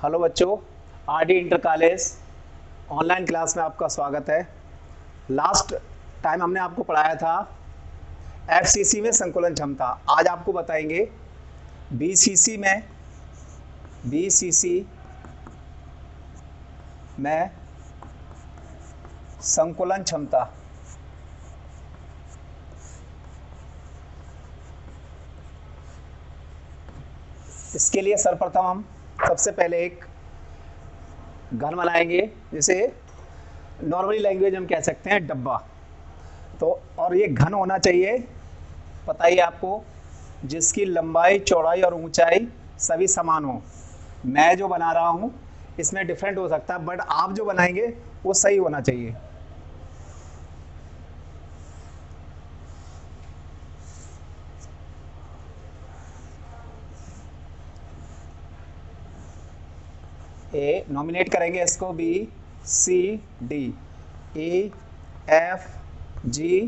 Hello बच्चों, RD inter college online class में आपका स्वागत है। लास्ट टाइम हमने आपको पढ़ाया था एफसीसी में संकुलन क्षमता। आज आपको बताएंगे बीसीसी में संकुलन क्षमता। इसके लिए सर्वप्रथम हम सबसे पहले एक घन बनाएंगे, जिसे नॉर्मली लैंग्वेज हम कह सकते हैं डब्बा। तो और ये घन होना चाहिए, पता ही आपको, जिसकी लंबाई, चौड़ाई और ऊंचाई सभी समान हो। मैं जो बना रहा हूँ इसमें डिफरेंट हो सकता है, बट आप जो बनाएंगे वो सही होना चाहिए। ए नॉमिनेट करेंगे इसको B C D E F G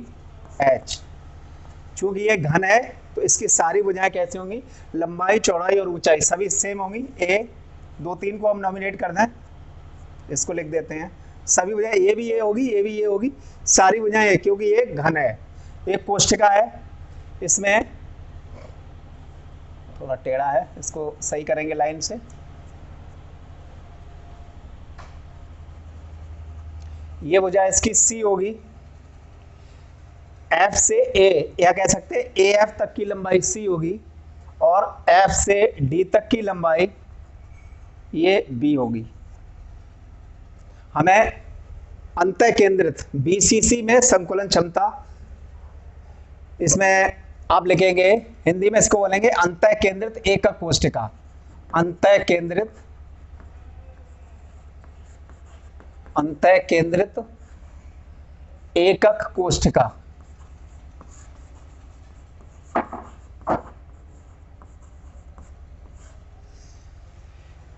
H. चूंकि ये घन है तो इसकी सारी भुजाएं कैसी होंगी, लंबाई, चौड़ाई और ऊंचाई सभी सेम होंगी। ए 2 3 को हम नॉमिनेट कर दें, इसको लिख देते हैं। सभी भुजाएं ये भी ये होगी, ये भी ये होगी, सारी भुजाएं ये, क्योंकि ये घन है। एक कोष्ठिका है, इसमें थोड़ा टेढ़ा है, इसको सही करेंगे लाइन से। ये भुजा इसकी सी होगी, एफ से ए, या कह सकते हैं ए एफ तक की लंबाई सी होगी, और एफ से डी तक की लंबाई ये बी होगी। हमें अंतः केंद्रित बीसीसी में संकुलन क्षमता, इसमें आप लिखेंगे, हिंदी में इसको बोलेंगे अंतः केंद्रित एकक कोष्ठिका। अंतः केंद्रित एकक कोष्ठिका।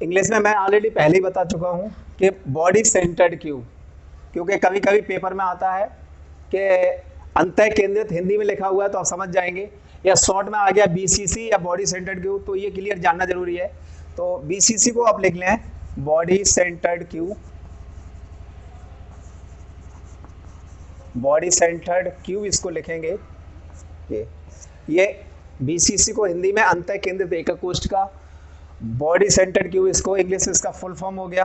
इंग्लिश में मैं ऑलरेडी पहले ही बता चुका हूं कि बॉडी सेंटर्ड क्यूब, क्योंकि कभी कभी पेपर में आता है कि अंतः केंद्रित हिंदी में लिखा हुआ है तो आप समझ जाएंगे, या शॉर्ट में आ गया बीसीसी या बॉडी सेंटर्ड क्यूब, तो ये क्लियर जानना जरूरी है। तो बीसीसी को आप लिख लें body centred cube. Body centred cube इसको लिखेंगे। ये बीसीसी को हिंदी में अंतः केंद्रित एकक कोष्ठिका, बॉडी सेंटर्ड क्यूब इसको इंग्लिश में इसका फुल फॉर्म हो गया।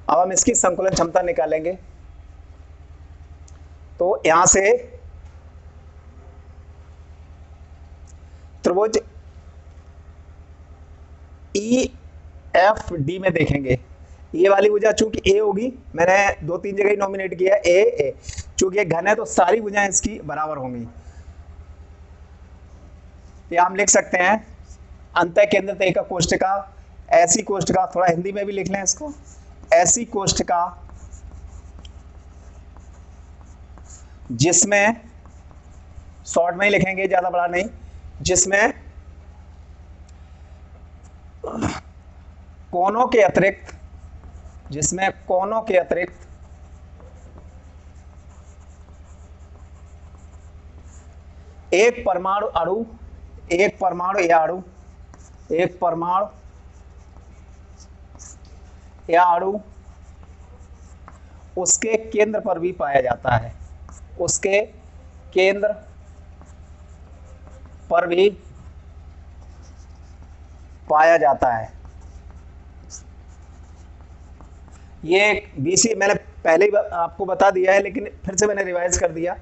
अब हम इसकी संकुलन क्षमता निकालेंगे। तो यहां से त्रिभुज ई एफ डी में देखेंगे, ये वाली भुजा चूंकि ए होगी, मैंने 2 3 जगह नॉमिनेट किया है ए ए, चूंकि घन है तो सारी भुजाएं इसकी बराबर होंगी। तो हम लिख सकते हैं अंतः केंद्रित एकक कोष्ठिका, ऐसी कोष्ठिका, थोड़ा हिंदी में भी लिख लें इसको, ऐसी कोष्ठिका जिसमें, शॉर्ट में ही लिखेंगे, ज्यादा बड़ा नहीं, जिसमें कोनों के अतिरिक्त, एक परमाणु या अणु उसके केंद्र पर भी पाया जाता है, उसके केंद्र पर भी पाया जाता है। ये बीसी मैंने पहले ही आपको बता दिया है, लेकिन फिर से मैंने रिवाइज कर दिया।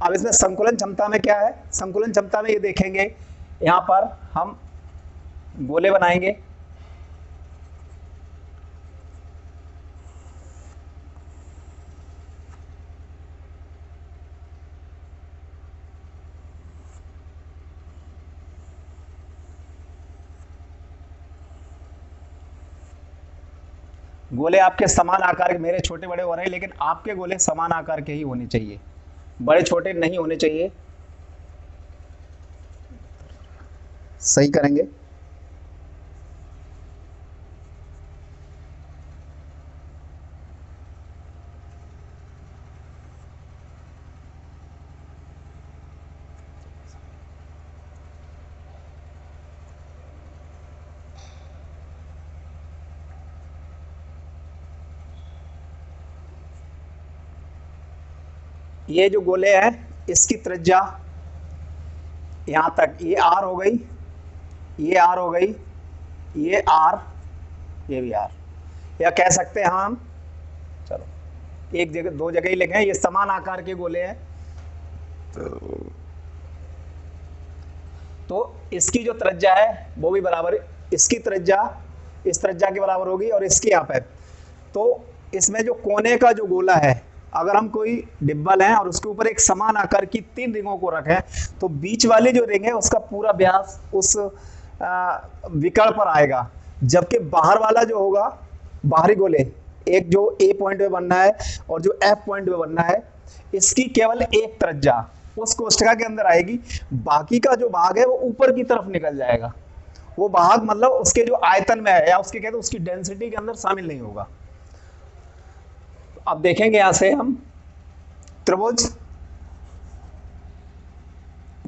अब इसमें संकुलन क्षमता में क्या है, संकुलन क्षमता में ये देखेंगे, यहां पर हम गोले बनाएंगे। गोले आपके समान आकार के, मेरे छोटे बड़े हो रहे हैं, लेकिन आपके गोले समान आकार के ही होने चाहिए, बड़े छोटे नहीं होने चाहिए। सही करेंगे। ये जो गोले हैं इसकी त्रिज्या यहां तक, ये आर हो गई, ये आर हो गई, ये आर, ये भी आर, या कह सकते हैं हम, चलो एक जगह दो जगह ही लिखें, ये समान आकार के गोले हैं। तो इसकी जो त्रिज्या है वो भी बराबर, इसकी त्रिज्या इस त्रिज्या के बराबर होगी और इसकी यहाँ पे। तो इसमें जो कोने का जो गोला है, अगर हम कोई डिब्बा लें और उसके ऊपर एक समान आकार की 3 रिंगों को रखें, तो बीच वाली जो रिंग है उसका पूरा व्यास उस विकर्ण पर आएगा, जबकि बाहर वाला जो होगा, बाहरी गोले, एक जो ए पॉइंट पे बनना है और जो एफ पॉइंट पे बनना है, इसकी केवल एक त्रिज्या उस कोष्ठका के अंदर आएगी, बाकी का जो भाग है वो ऊपर की तरफ निकल जाएगा। वो भाग मतलब उसके जो आयतन में है, या उसके कहते हैं उसकी डेंसिटी के अंदर शामिल नहीं होगा। अब देखेंगे यहां से हम त्रिभुज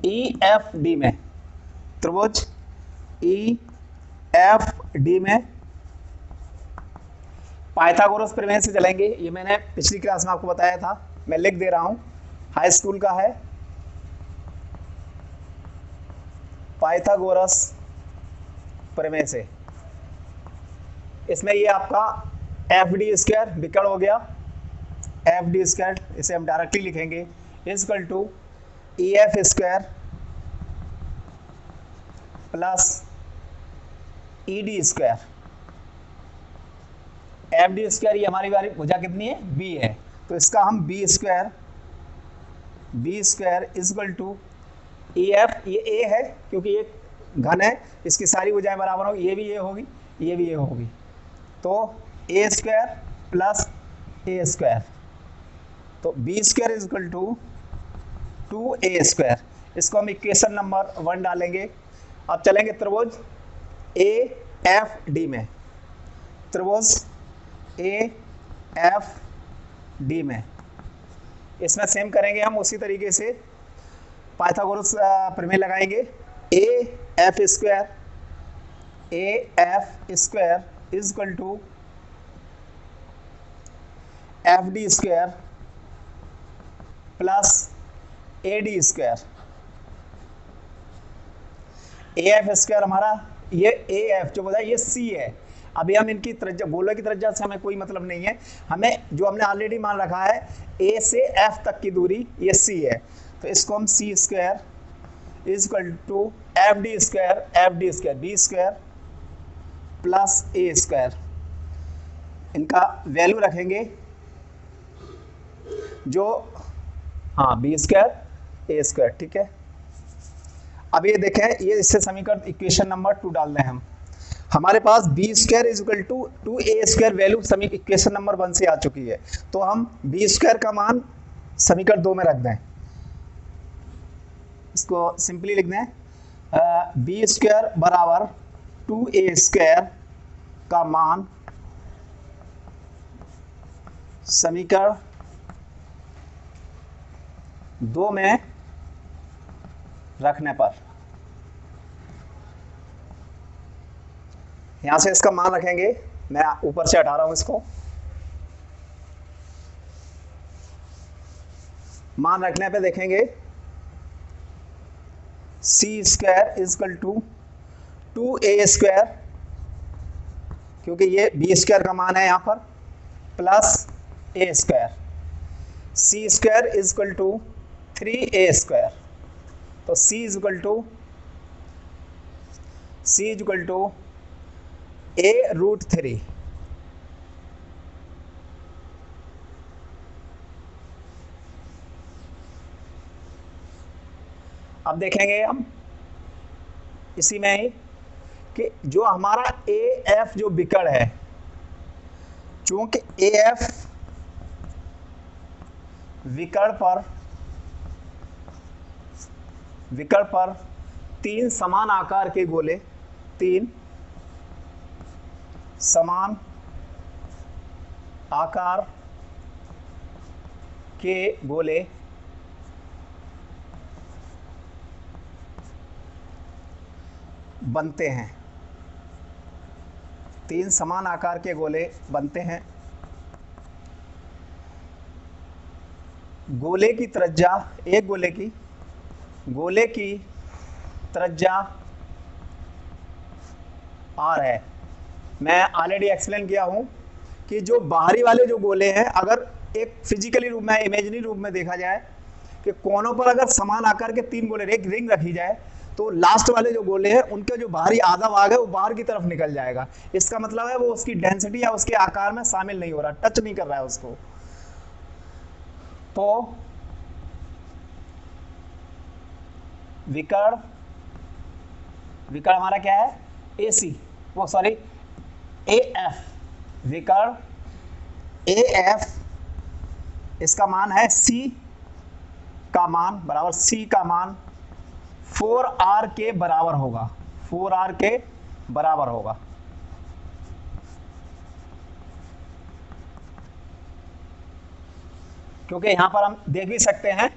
ई एफ डी में, त्रिभुज ई एफ डी में पाइथागोरस प्रमेय से चलेंगे। ये मैंने पिछली क्लास में आपको बताया था, मैं लिख दे रहा हूं, हाई स्कूल का है। पाइथागोरस प्रमेय से, इसमें ये आपका एफ डी स्क्वायर विकर्ण हो गया, एफ डी स्क्वायर, इसे हम डायरेक्टली लिखेंगे, is equal to E F square plus E D square. F D square ये हमारी वाली भुजा कितनी है, बी है, तो इसका हम B square is equal to E F, ये ए है क्योंकि ये घन है, इसकी सारी भुजाएं बराबर होगी, ये भी ये होगी, ये भी ये होगी, तो A square plus A square, तो B square is equal to 2a square. इसको हम इक्वेशन नंबर 1 डालेंगे। अब चलेंगे त्रिभुज ए एफ डी में, त्रिभुज ए एफ डी में, इसमें सेम करेंगे हम उसी तरीके से, पाइथागोरस प्रमेय लगाएंगे। A F square is equal to F D square plus A D square. A F square हमारा, ये ए एफ जो बोला ये सी है। अभी हम इनकी त्रिज्या, गोले की त्रिज्या से हमें कोई मतलब नहीं है, हमें जो हमने ऑलरेडी मान रखा है ए से एफ तक की दूरी ये सी है, तो इसको हम c square is equal to F D square b square plus A square, इनका वैल्यू रखेंगे जो, हाँ बी स्क्वायर ए स्क्वायर, ठीक है। अब ये देखें, ये इससे समीकरण इक्वेशन नंबर 2 डाल दें हम, हमारे पास b square is equal to 2a square value equation number 1 से आ चुकी है, तो हम बी स्क्वायर का मान समीकरण 2 में रख दें, इसको सिंपली लिख दें, बी स्क्वायर बराबर 2a स्क्वायर का मान समीकरण 2 में रखने पर, यहां से इसका मान रखेंगे, मैं ऊपर से हटा रहा हूं इसको, मान रखने पे देखेंगे c square is equal to 2a square, क्योंकि ये बी स्क्वायर का मान है यहां पर, plus A square, c square is equal to 3a square, तो c is equal to a root 3, अब देखेंगे हम इसी में ही कि जो हमारा ए एफ जो विकर्ण है, चूंकि ए एफ विकर्ण पर 3 समान आकार के गोले, 3 समान आकार के गोले बनते हैं, 3 समान आकार के गोले बनते हैं, गोले की त्रिज्या, एक गोले की त्रिज्या r है। मैं ऑलरेडी एक्सप्लेन किया हूं कि जो बाहरी वाले जो गोले हैं, अगर एक फिजिकली रूप में, इमेजिनरी रूप में देखा जाए कि कोनों पर अगर समान आकार के 3 गोले, एक रिंग रखी जाए, तो लास्ट वाले जो गोले हैं उनके जो बाहरी आधा भाग है वो बाहर की तरफ निकल जाएगा। इसका मतलब है वो उसकी डेंसिटी या उसके आकार में शामिल नहीं हो रहा, टच नहीं कर रहा है उसको। तो विकर्ण हमारा क्या है, AC, वो सॉरी AF, विकर्ण AF, इसका मान है C का मान बराबर, C का मान 4R के बराबर होगा, 4R के बराबर होगा। क्योंकि यहां पर हम देख भी सकते हैं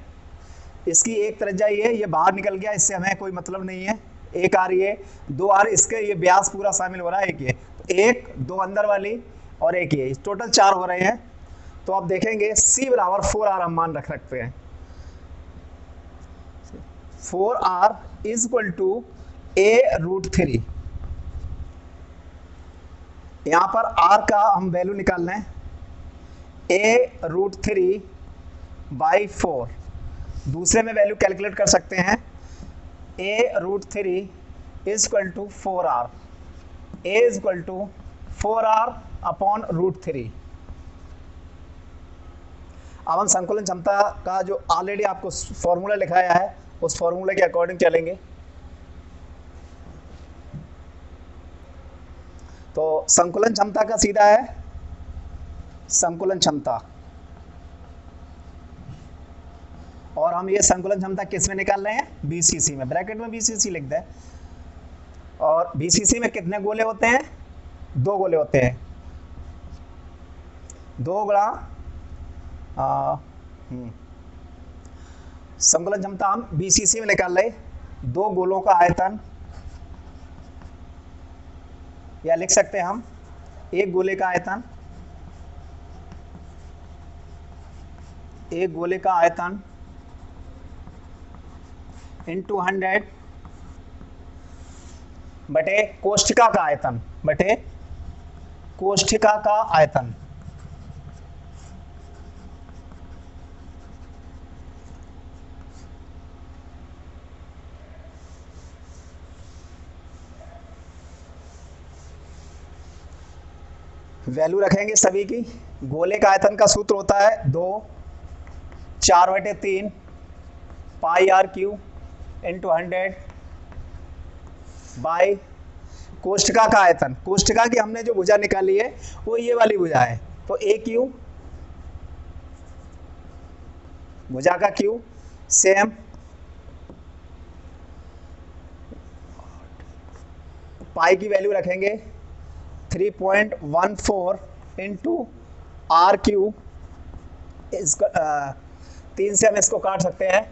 इसकी एक त्रिज्या ये बाहर निकल गया, इससे हमें कोई मतलब नहीं है। एक आर ये, 2 आर, इसके ये व्यास पूरा शामिल हो रहा है, एक ये, एक 2 अंदर वाली और एक ये, टोटल 4 हो रहे हैं। तो आप देखेंगे C बराबर 4R हम मान रख सकते हैं। 4R is equal to A√3। यहां पर R का हम वैल्यू निकाल लें, A√3/4, दूसरे में वैल्यू कैलकुलेट कर सकते हैं। A√3 is equal to 4R, A is equal to 4R upon √3। अब हम संकुलन क्षमता का जो ऑलरेडी आपको फॉर्मूला लिखाया है उस फॉर्मूले के अकॉर्डिंग चलेंगे। तो संकुलन क्षमता का सीधा है संकुलन क्षमता, और हम ये संकुलन क्षमता किस में निकाल रहे हैं, BCC में, ब्रैकेट में BCC लिख दें। और BCC में कितने गोले होते हैं, 2 गोले होते हैं, 2 गुणा संकुलन क्षमता हम BCC में निकाल रहे, 2 गोलों का आयतन, या लिख सकते हैं हम एक गोले का आयतन, एक गोले का आयतन इंटू 100 बटे कोष्ठिका का आयतन, बटे कोष्ठिका का आयतन। वैल्यू रखेंगे सभी की। गोले का आयतन का सूत्र होता है 2 4/3 πr³ इंटू 100 बाई कोष्ठिका का आयतन। कोष्ठिका की हमने जो भुजा निकाली है वो ये वाली भुजा है, तो AQ, भुजा का Q सेम, पाई की वैल्यू रखेंगे 3.14 इंटू R³ 3 से हम इसको काट सकते हैं,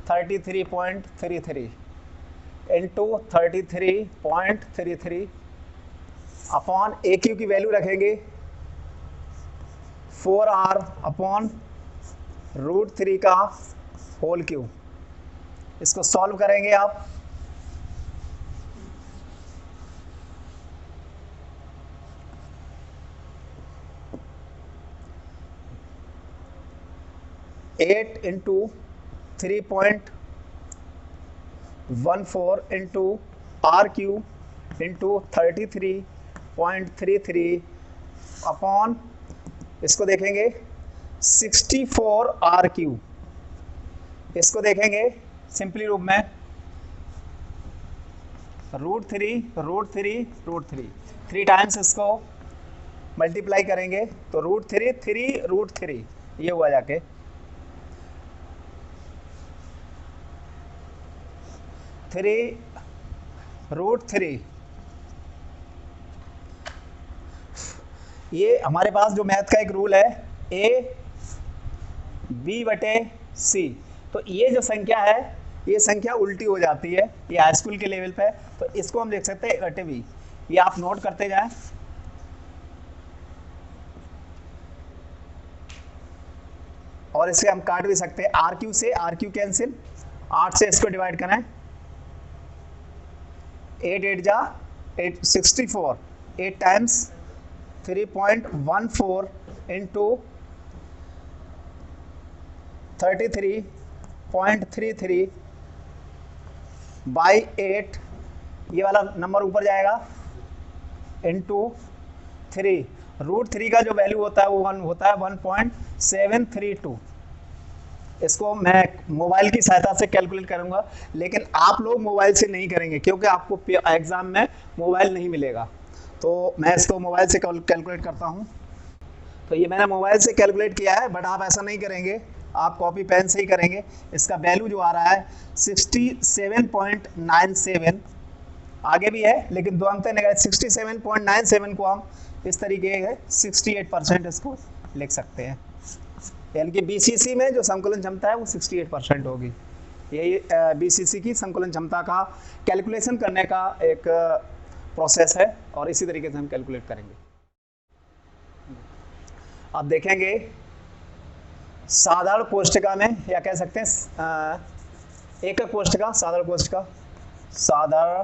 33.33 इंटू 33.33 अपॉन AQ की वैल्यू रखेंगे 4R अपॉन √3 का होल क्यूब। इसको सॉल्व करेंगे आप, eight into 3.14 into R³ into 33.33 upon, इसको देखेंगे 64 R³, इसको देखेंगे सिंपली रूप में √3 3 टाइम्स इसको मल्टीप्लाई करेंगे तो √3 ये हुआ जाके 3√3। ये हमारे पास जो मैथ का एक रूल है AB/C, तो ये जो संख्या है ये संख्या उल्टी हो जाती है, ये हाई स्कूल के लेवल पे, तो इसको हम देख सकते हैं A/B। ये आप नोट करते जाएं। और इसे हम काट भी सकते हैं, आर क्यू से आर क्यू कैंसिल, 8 से इसको डिवाइड करें, 8 8 जा 8 64, 8 टाइम्स 3.14 इंटू 33.33 बाई 8, ये वाला नंबर ऊपर जाएगा, इंटू 3, √3 का जो वैल्यू होता है वो 1 होता है 1.732। इसको मैं मोबाइल की सहायता से कैलकुलेट करूंगा, लेकिन आप लोग मोबाइल से नहीं करेंगे क्योंकि आपको एग्जाम में मोबाइल नहीं मिलेगा। तो मैं इसको मोबाइल से कैलकुलेट करता हूं। तो ये मैंने मोबाइल से कैलकुलेट किया है, बट आप ऐसा नहीं करेंगे, आप कॉपी पेन से ही करेंगे। इसका वैल्यू जो आ रहा है 67.97, आगे भी है लेकिन दो अंक तक 67.97 को हम इस तरीके से 68% इसको लिख सकते हैं, यानी कि बीसीसी में जो संकुलन क्षमता है वो 68% होगी। यही बीसीसी की संकुलन क्षमता का कैलकुलेशन करने का एक प्रोसेस है और इसी तरीके से हम कैलकुलेट करेंगे। आप देखेंगे साधारण कोष्ठिका में, या कह सकते हैं एकक कोष्ठिका, साधारण कोष्ठिका, साधारण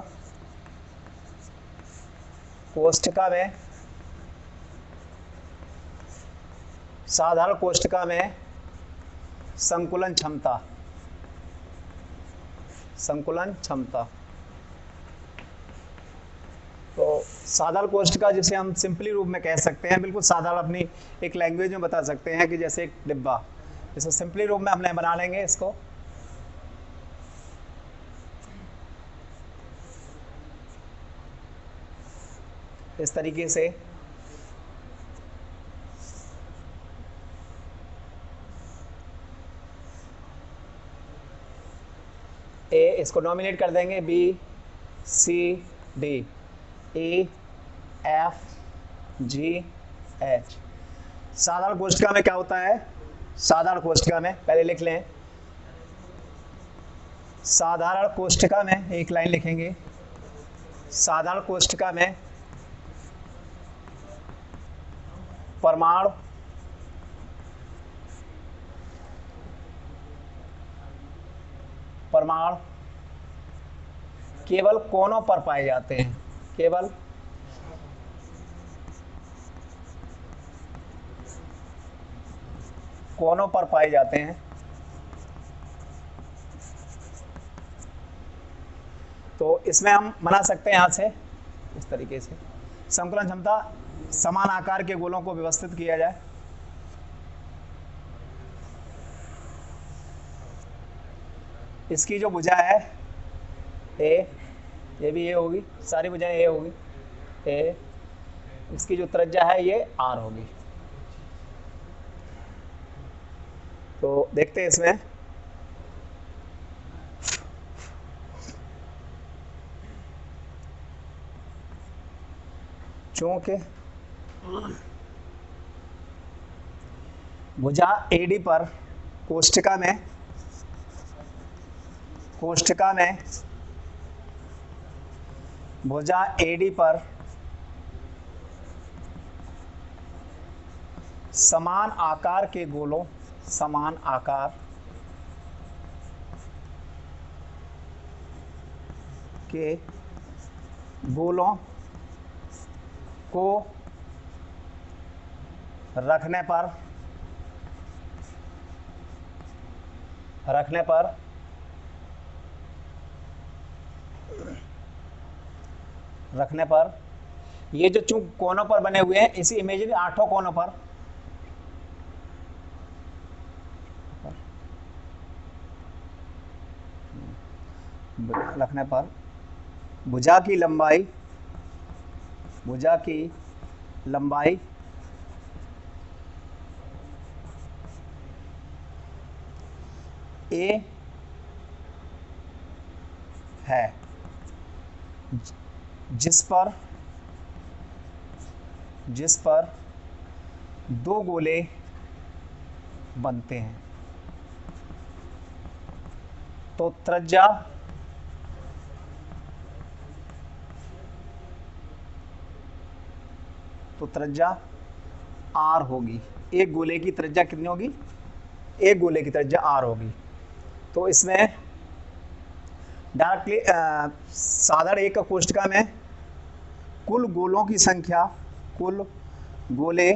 कोष्ठिका में, साधारण कोष्ठिका में संकुलन क्षमता, संकुलन क्षमता। तो साधारण कोष्ठिका जिसे हम सिंपली रूप में कह सकते हैं, बिल्कुल साधारण अपनी एक लैंग्वेज में बता सकते हैं कि जैसे एक डिब्बा, इसे सिंपली रूप में हमने बना लेंगे इसको। इस तरीके से ए, इसको नॉमिनेट कर देंगे B C D, E F G H. साधारण कोष्ठिका में क्या होता है, साधारण कोष्ठिका में पहले लिख लें, साधारण कोष्ठिका में एक लाइन लिखेंगे, साधारण कोष्ठिका में परमाणु परमाणु केवल कोनों पर पाए जाते हैं, केवल कोनों पर पाए जाते हैं। तो इसमें हम बना सकते हैं यहां से इस तरीके से, संकुलन क्षमता समान आकार के गोलों को व्यवस्थित किया जाए। इसकी जो भुजा है ए, ये भी ए होगी, सारी भुजाएं ए होगी, ए। इसकी जो त्रिज्या है ये आर होगी। तो देखते हैं इसमें, चूंकि भुजा एडी पर कोष्ठिका में भुजा एडी पर समान आकार के गोलों, समान आकार के गोलों को रखने पर ये जो चूंकि कोनों पर बने हुए हैं, इसी इमेजिनरी 8 कोनों पर रखने पर भुजा की लंबाई ए है, जिस पर दो गोले बनते हैं। तो त्रिज्या आर होगी। एक गोले की त्रिज्या कितनी होगी? एक गोले की त्रिज्या r होगी। तो इसमें डायरेक्टली साधारण एक का कोष्ठका में कुल गोलों की संख्या, कुल गोले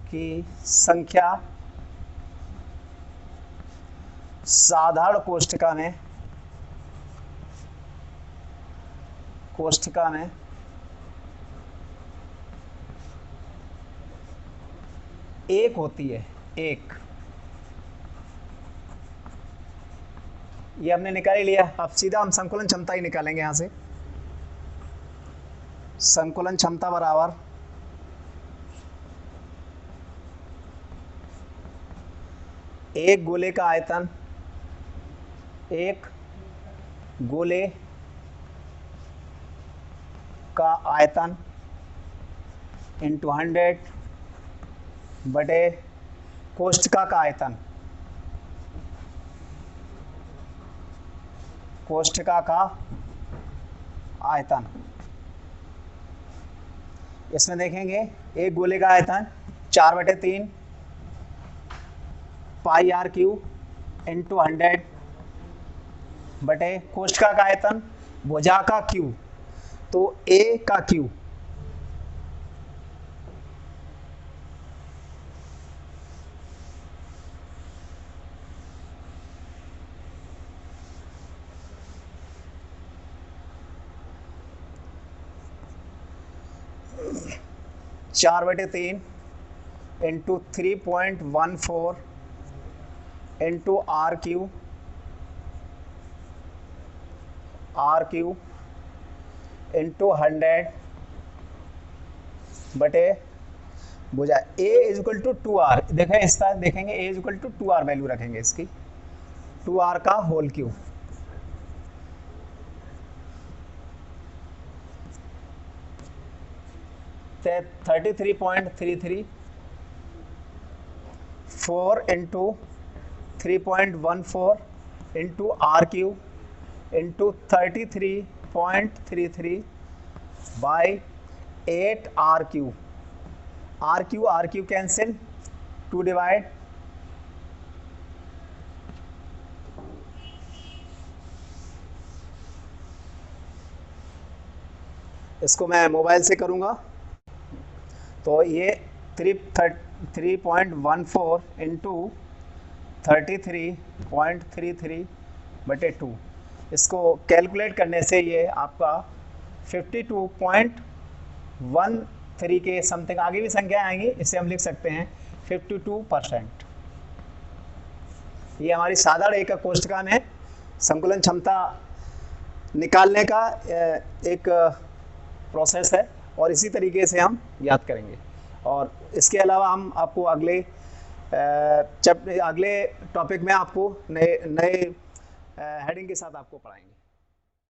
की संख्या साधारण कोष्ठका में एक होती है, एक। ये हमने निकाल ही लिया। अब सीधा हम संकुलन क्षमता ही निकालेंगे यहां से। संकुलन क्षमता बराबर एक गोले का आयतन, एक गोले का आयतन इंटू 100 बटे कोष्ठका का आयतन, कोष्ठका का आयतन। इसमें देखेंगे एक गोले का आयतन 4/3 पाई आर क्यू इंटू 100 बटे कोष्ठका का आयतन भुजा का क्यू, तो ए का क्यू। चार बटे तीन into 3.14 into r cube into 100 बटे भुजा। A is equal to 2r। देखें इसका, देखेंगे a is equal to 2r value रखेंगे इसकी, 2r का होल क्यू। ते 33.33 4 into 3.14 into r cube into 33.33 by 8 r cube. R cube cancel, 2 divide इसको मैं मोबाइल से करूंगा। तो ये 3.14 इंटू 33.33 बटे 2, इसको कैलकुलेट करने से ये आपका 52.13 के समथिंग, आगे भी संख्या आएंगी, इसे हम लिख सकते हैं 52%। ये हमारी साधारण एक कोष्ठका में संकुलन क्षमता निकालने का एक प्रोसेस है, और इसी तरीके से हम याद करेंगे। और इसके अलावा हम आपको अगले टॉपिक में आपको नए हेडिंग के साथ आपको पढ़ाएंगे।